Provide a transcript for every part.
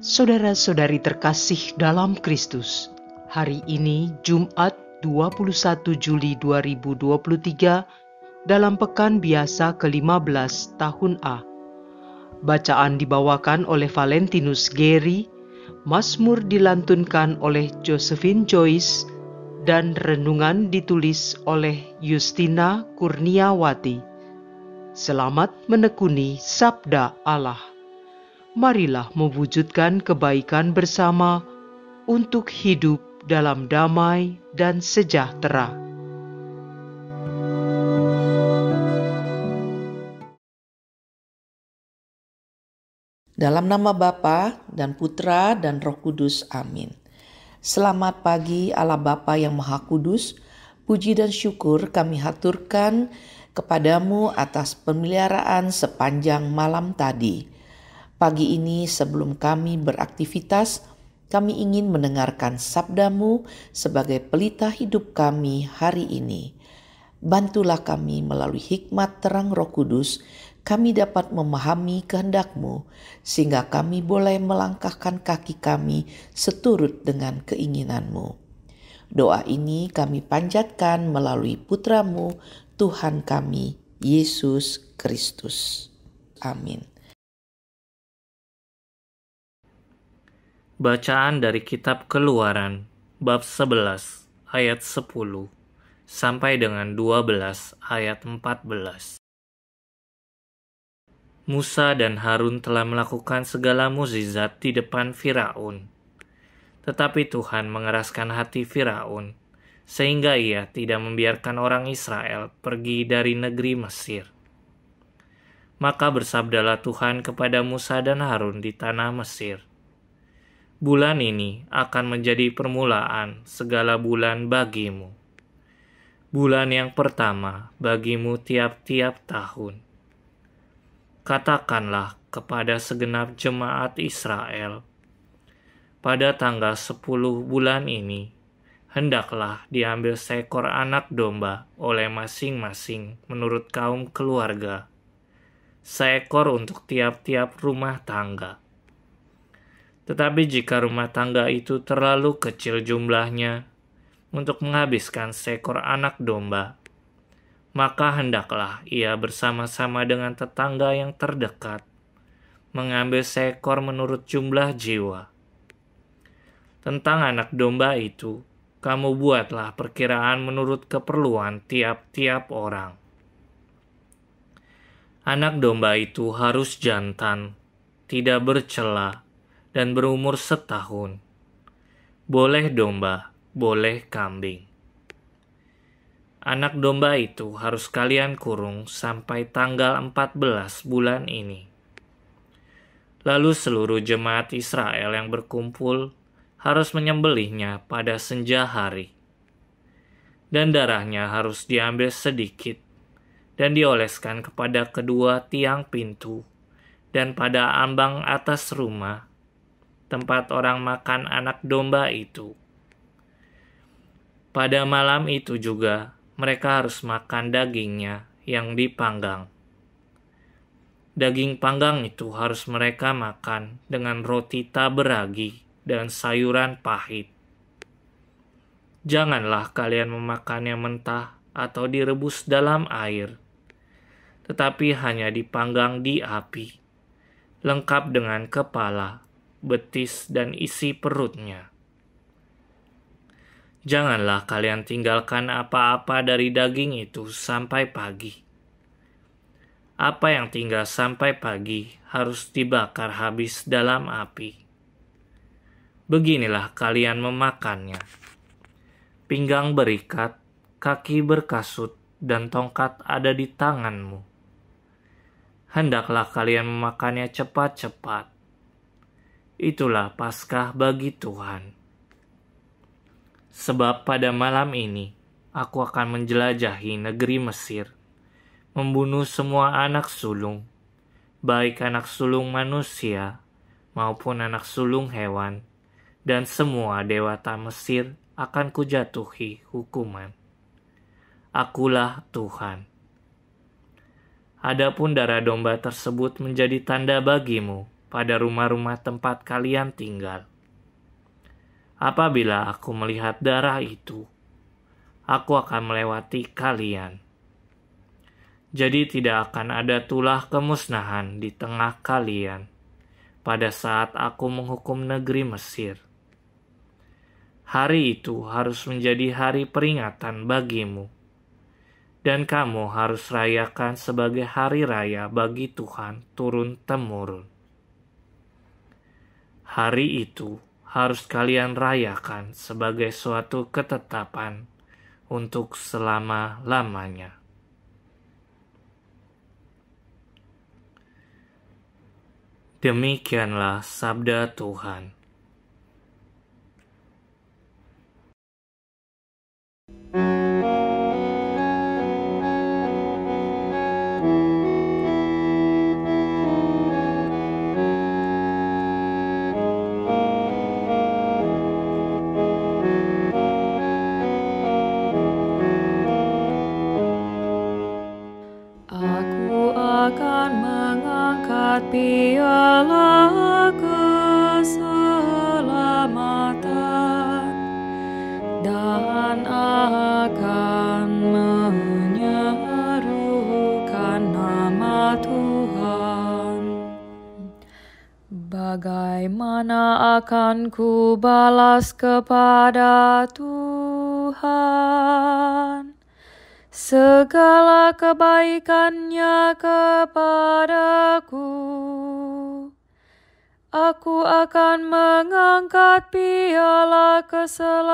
Saudara-saudari terkasih dalam Kristus, hari ini Jumat 21 Juli 2023 dalam pekan biasa ke-15 tahun A. Bacaan dibawakan oleh Valentinus Geri, Mazmur dilantunkan oleh Josephine Joyce, dan renungan ditulis oleh Justina Kurniawati. Selamat menekuni Sabda Allah. Marilah mewujudkan kebaikan bersama untuk hidup dalam damai dan sejahtera. Dalam nama Bapa dan Putra dan Roh Kudus. Amin. Selamat pagi Allah Bapa yang Maha Kudus. Puji dan syukur kami haturkan kepadamu atas pemeliharaan sepanjang malam tadi. Pagi ini sebelum kami beraktivitas, kami ingin mendengarkan sabdamu sebagai pelita hidup kami hari ini. Bantulah kami melalui hikmat terang Roh Kudus, kami dapat memahami kehendak-Mu, sehingga kami boleh melangkahkan kaki kami seturut dengan keinginan-Mu. Doa ini kami panjatkan melalui Putra-Mu, Tuhan kami, Yesus Kristus. Amin. Bacaan dari Kitab Keluaran, bab 11, ayat 10, sampai dengan 12, ayat 14. Musa dan Harun telah melakukan segala mukjizat di depan Firaun. Tetapi Tuhan mengeraskan hati Firaun, sehingga ia tidak membiarkan orang Israel pergi dari negeri Mesir. Maka bersabdalah Tuhan kepada Musa dan Harun di tanah Mesir, bulan ini akan menjadi permulaan segala bulan bagimu. Bulan yang pertama bagimu tiap-tiap tahun. Katakanlah kepada segenap jemaat Israel, pada tanggal 10 bulan ini, hendaklah diambil seekor anak domba oleh masing-masing menurut kaum keluarga, seekor untuk tiap-tiap rumah tangga. Tetapi jika rumah tangga itu terlalu kecil jumlahnya untuk menghabiskan seekor anak domba, maka hendaklah ia bersama-sama dengan tetangga yang terdekat mengambil seekor menurut jumlah jiwa. Tentang anak domba itu, kamu buatlah perkiraan menurut keperluan tiap-tiap orang. Anak domba itu harus jantan, tidak bercela, dan berumur setahun. Boleh domba, boleh kambing. Anak domba itu harus kalian kurung sampai tanggal 14 bulan ini. Lalu seluruh jemaat Israel yang berkumpul harus menyembelihnya pada senja hari. Dan darahnya harus diambil sedikit dan dioleskan kepada kedua tiang pintu dan pada ambang atas rumah tempat orang makan anak domba itu. Pada malam itu juga mereka harus makan dagingnya yang dipanggang. Daging panggang itu harus mereka makan dengan roti tak beragi dan sayuran pahit. Janganlah kalian memakannya mentah atau direbus dalam air, tetapi hanya dipanggang di api, lengkap dengan kepala, betis, dan isi perutnya. Janganlah kalian tinggalkan apa-apa dari daging itu sampai pagi. Apa yang tinggal sampai pagi harus dibakar habis dalam api. Beginilah kalian memakannya: pinggang berikat, kaki berkasut, dan tongkat ada di tanganmu. Hendaklah kalian memakannya cepat-cepat. Itulah Paskah bagi Tuhan. Sebab pada malam ini aku akan menjelajahi negeri Mesir, membunuh semua anak sulung, baik anak sulung manusia maupun anak sulung hewan, dan semua dewata Mesir akan kujatuhi hukuman. Akulah Tuhan. Adapun darah domba tersebut menjadi tanda bagimu pada rumah-rumah tempat kalian tinggal. Apabila aku melihat darah itu, aku akan melewati kalian. Jadi tidak akan ada tulah kemusnahan di tengah kalian pada saat aku menghukum negeri Mesir. Hari itu harus menjadi hari peringatan bagimu, dan kamu harus rayakan sebagai hari raya bagi Tuhan turun-temurun. Hari itu harus kalian rayakan sebagai suatu ketetapan untuk selama-lamanya. Demikianlah sabda Tuhan. Aku akan mengangkat piala keselamatan dan akan menyerukan nama Tuhan. Bagaimana akan ku balas kepada Tuhan segala kebaikannya kepadaku? Aku akan mengangkat piala keselamatan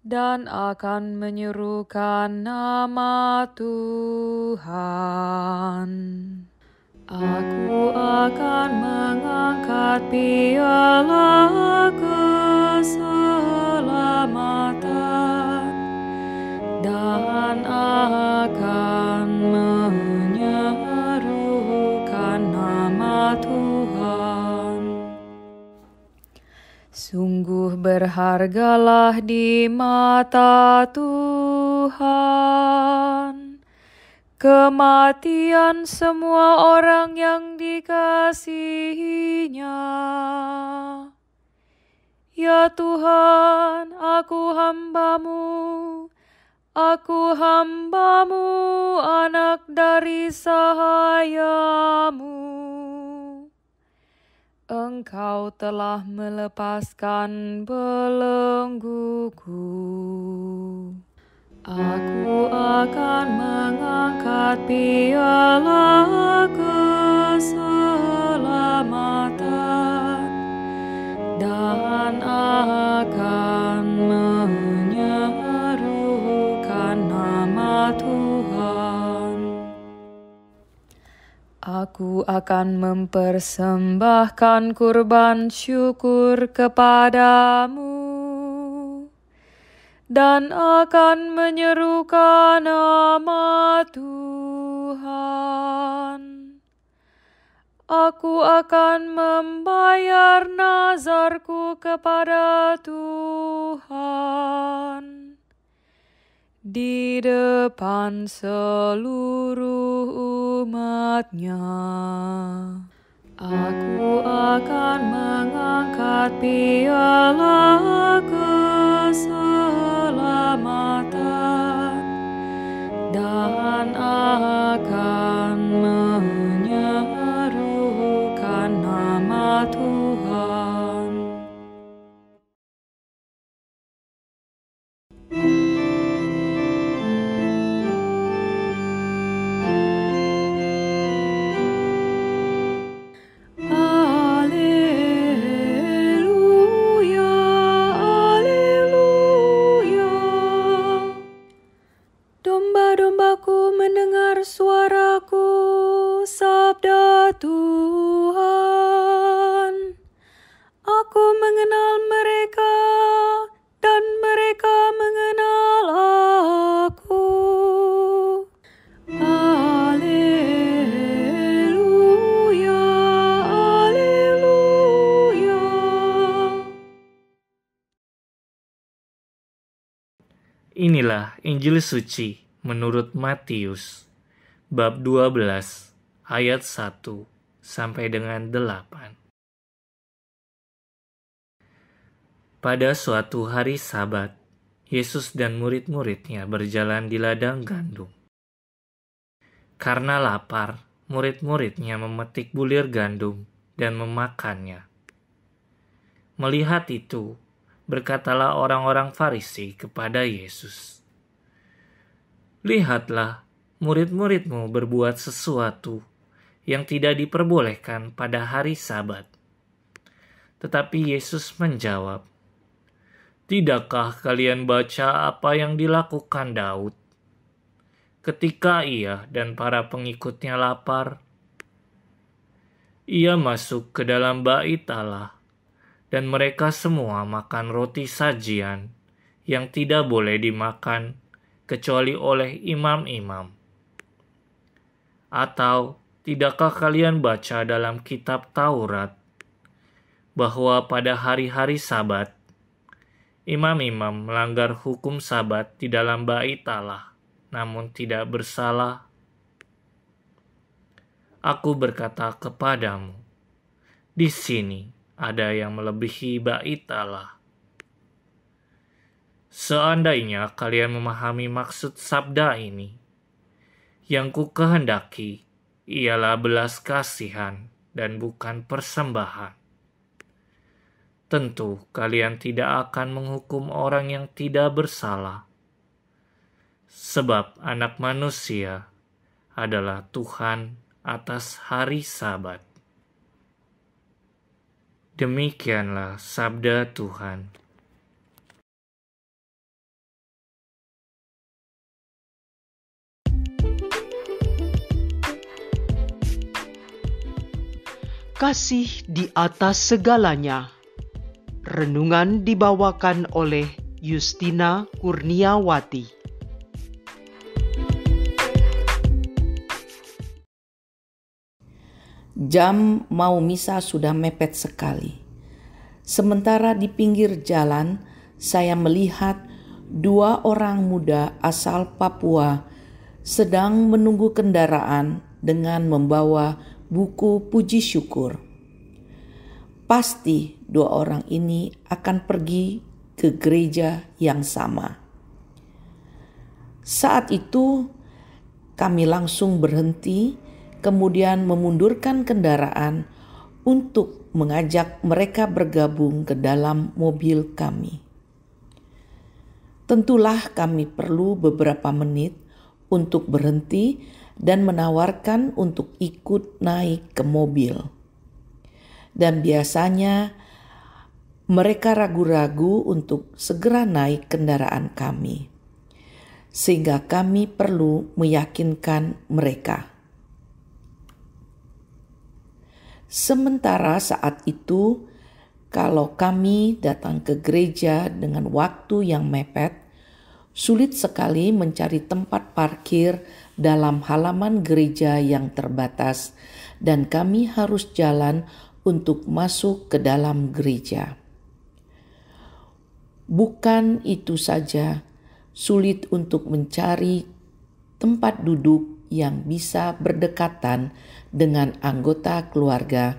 dan akan menyerukan nama Tuhan. Aku akan mengangkat piala keselamatan dan akan menyerukan nama Tuhan. Sungguh berhargalah di mata Tuhan kematian semua orang yang dikasihinya. Ya Tuhan, aku hambamu, anak dari sahayamu. Engkau telah melepaskan belengguku. Aku akan mengangkat piala keselamatan dan akan menyerukan nama Tuhan. Aku akan mempersembahkan kurban syukur kepadamu dan akan menyerukan nama Tuhan. Aku akan membayar nazarku kepada Tuhan di depan seluruh umat-Nya. Aku akan mengangkat piala keselamatan dan akan menyerukan nama Tuhan. Domba-dombaku mendengar suaraku, sabda Tuhan. Aku mengenal mereka dan mereka mengenal aku. Haleluya, haleluya. Inilah Injil suci menurut Matius, bab 12, ayat 1 sampai dengan 8. Pada suatu hari Sabat, Yesus dan murid-muridnya berjalan di ladang gandum. Karena lapar, murid-muridnya memetik bulir gandum dan memakannya. Melihat itu, berkatalah orang-orang Farisi kepada Yesus, "Lihatlah, murid-muridmu berbuat sesuatu yang tidak diperbolehkan pada hari Sabat." Tetapi Yesus menjawab, "Tidakkah kalian baca apa yang dilakukan Daud ketika ia dan para pengikutnya lapar? Ia masuk ke dalam bait Allah, dan mereka semua makan roti sajian yang tidak boleh dimakan kecuali oleh imam-imam. Atau tidakkah kalian baca dalam kitab Taurat bahwa pada hari-hari Sabat, imam-imam melanggar hukum Sabat di dalam bait Allah, namun tidak bersalah? Aku berkata kepadamu, di sini ada yang melebihi bait Allah. Seandainya kalian memahami maksud sabda ini, yang ku kehendaki ialah belas kasihan dan bukan persembahan. Tentu kalian tidak akan menghukum orang yang tidak bersalah, sebab Anak Manusia adalah Tuhan atas hari Sabat." Demikianlah sabda Tuhan. Kasih di atas segalanya. Renungan dibawakan oleh Justina Kurniawati. Jam mau misa sudah mepet sekali. Sementara di pinggir jalan, saya melihat 2 orang muda asal Papua sedang menunggu kendaraan dengan membawa buku puji syukur. Pasti 2 orang ini akan pergi ke gereja yang sama. Saat itu kami langsung berhenti, kemudian memundurkan kendaraan untuk mengajak mereka bergabung ke dalam mobil kami. Tentulah kami perlu beberapa menit untuk berhenti dan menawarkan untuk ikut naik ke mobil. Dan biasanya mereka ragu-ragu untuk segera naik kendaraan kami, sehingga kami perlu meyakinkan mereka. Sementara saat itu, kalau kami datang ke gereja dengan waktu yang mepet, sulit sekali mencari tempat parkir dalam halaman gereja yang terbatas, dan kami harus jalan untuk masuk ke dalam gereja. Bukan itu saja, sulit untuk mencari tempat duduk yang bisa berdekatan dengan anggota keluarga,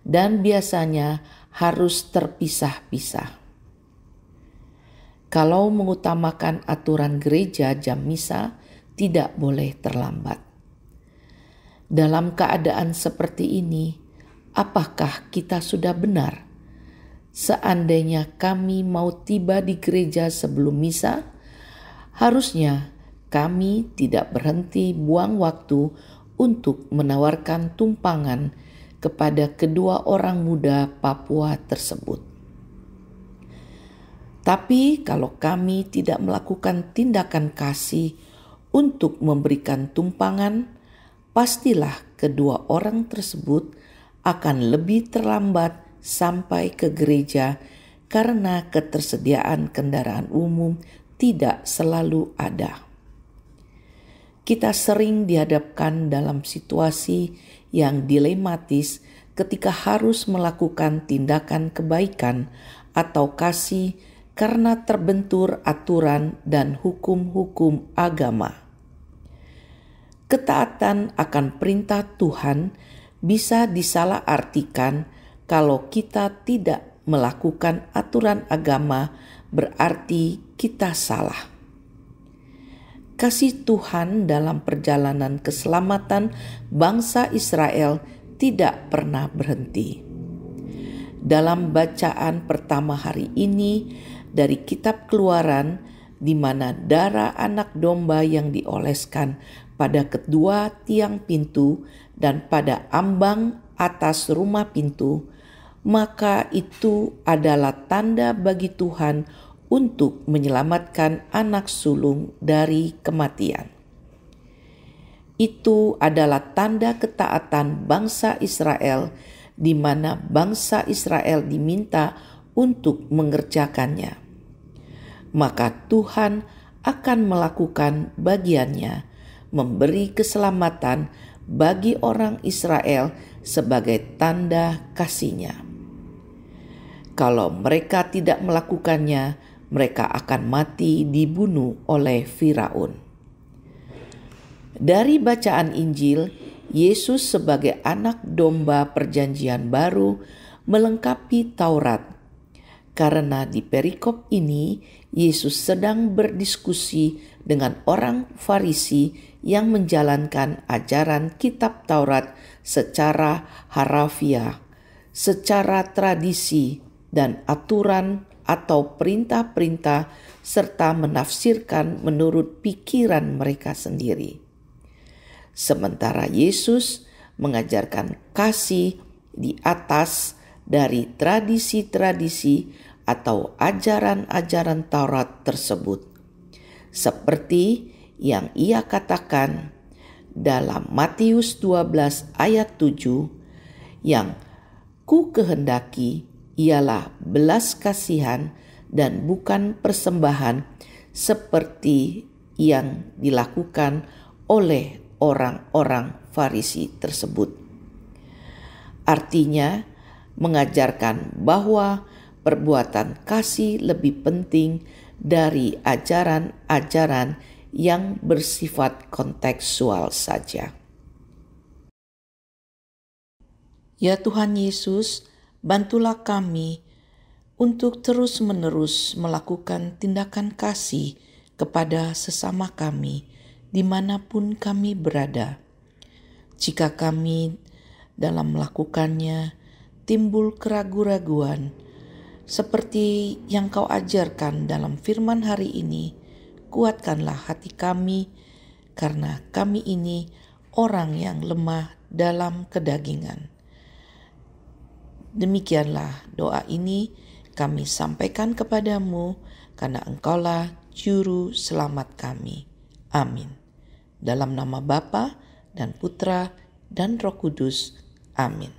dan biasanya harus terpisah-pisah. Kalau mengutamakan aturan gereja, jam misa tidak boleh terlambat. Dalam keadaan seperti ini, apakah kita sudah benar? Seandainya kami mau tiba di gereja sebelum misa, harusnya kami tidak berhenti buang waktu untuk menawarkan tumpangan kepada kedua orang muda Papua tersebut. Tapi kalau kami tidak melakukan tindakan kasih untuk memberikan tumpangan, pastilah kedua orang tersebut akan lebih terlambat sampai ke gereja karena ketersediaan kendaraan umum tidak selalu ada. Kita sering dihadapkan dalam situasi yang dilematis ketika harus melakukan tindakan kebaikan atau kasih karena terbentur aturan dan hukum-hukum agama. Ketaatan akan perintah Tuhan bisa disalahartikan kalau kita tidak melakukan aturan agama, berarti kita salah. Kasih Tuhan dalam perjalanan keselamatan bangsa Israel tidak pernah berhenti. Dalam bacaan pertama hari ini dari kitab Keluaran, di mana darah anak domba yang dioleskan pada kedua tiang pintu dan pada ambang atas rumah pintu, maka itu adalah tanda bagi Tuhan untuk menyelamatkan anak sulung dari kematian. Itu adalah tanda ketaatan bangsa Israel, di mana bangsa Israel diminta untuk mengerjakannya. Maka Tuhan akan melakukan bagiannya, memberi keselamatan bagi orang Israel sebagai tanda kasih-Nya. Kalau mereka tidak melakukannya, mereka akan mati dibunuh oleh Firaun. Dari bacaan Injil, Yesus sebagai anak domba perjanjian baru melengkapi Taurat. Karena di perikop ini, Yesus sedang berdiskusi dengan orang Farisi yang menjalankan ajaran kitab Taurat secara harafiah, secara tradisi dan aturan atau perintah-perintah, serta menafsirkan menurut pikiran mereka sendiri. Sementara Yesus mengajarkan kasih di atas dari tradisi-tradisi atau ajaran-ajaran Taurat tersebut. Seperti yang Ia katakan dalam Matius 12 ayat 7, yang ku kehendaki ialah belas kasihan dan bukan persembahan seperti yang dilakukan oleh orang-orang Farisi tersebut. Artinya, mengajarkan bahwa perbuatan kasih lebih penting dari ajaran-ajaran yang bersifat kontekstual saja. Ya Tuhan Yesus, bantulah kami untuk terus-menerus melakukan tindakan kasih kepada sesama kami dimanapun kami berada. Jika kami dalam melakukannya timbul keraguan-raguan, seperti yang Kau ajarkan dalam firman hari ini, kuatkanlah hati kami, karena kami ini orang yang lemah dalam kedagingan. Demikianlah doa ini kami sampaikan kepadamu, karena Engkaulah Juru Selamat kami. Amin. Dalam nama Bapa dan Putra dan Roh Kudus. Amin.